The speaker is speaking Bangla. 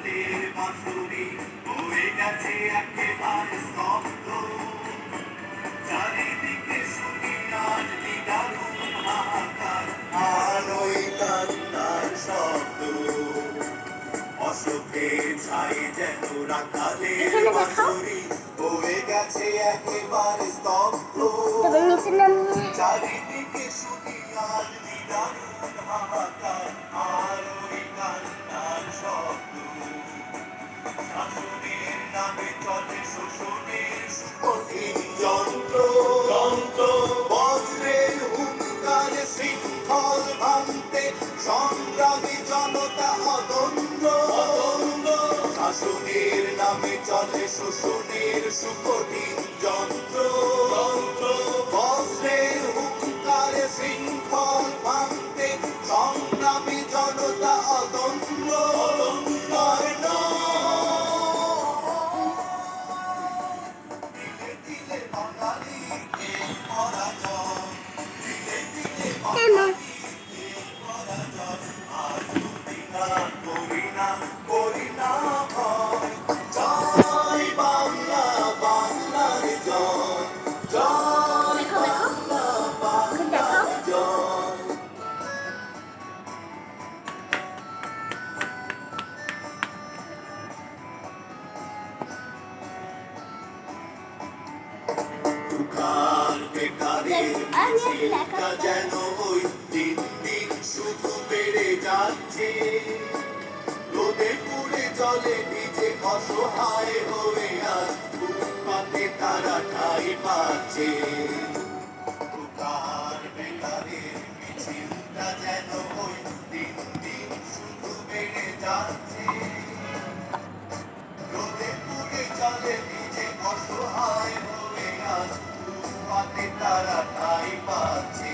রাখালের বাঁশুরি হয়ে গেছে একেবারে স্তব্ধ। চারিদিকে শুনি আর নিদারুণ হাহাকার, আর ওই কান্নার শব্দ। অশোকের ছাই যেন রাখালের বাঁশুরি হয়ে গেছে একেবারে স্তব্ধ। চারিদিকে শুনি আর নিদারুণ হাহাকার, আর ওই কান্নার শব্দ। শাসনের নামে চলে শোষণের কঠিন যন্ত্র। বজ্রের হুঙ্কারে শৃঙ্খল ভাঙতে সংগ্রামী জনতা অদম্য। শাসনের নামে চলে শোষণের সুকঠিন যন্ত্র। বজ্রের হুঙ্কারে শৃঙ্খল ভাঙতে সংগ্রামী জনতা অদম্য। যেন ওই দিন দিন শুধু বেড়ে যাচ্ছে। রোদে পুড়ে জলে ভিজে অসহায় হয়ে আজ ফুটপাতে তারা ঠাঁই পাচ্ছে। বেকারের মিছিলটা যেন ওই দিন দিন শুধু বেড়ে যাচ্ছে। রোদে পুড়ে জলে ভিজে অসহায় হয়ে আজ ফুটপাতে তারা ঠাঁই পাচ্ছে।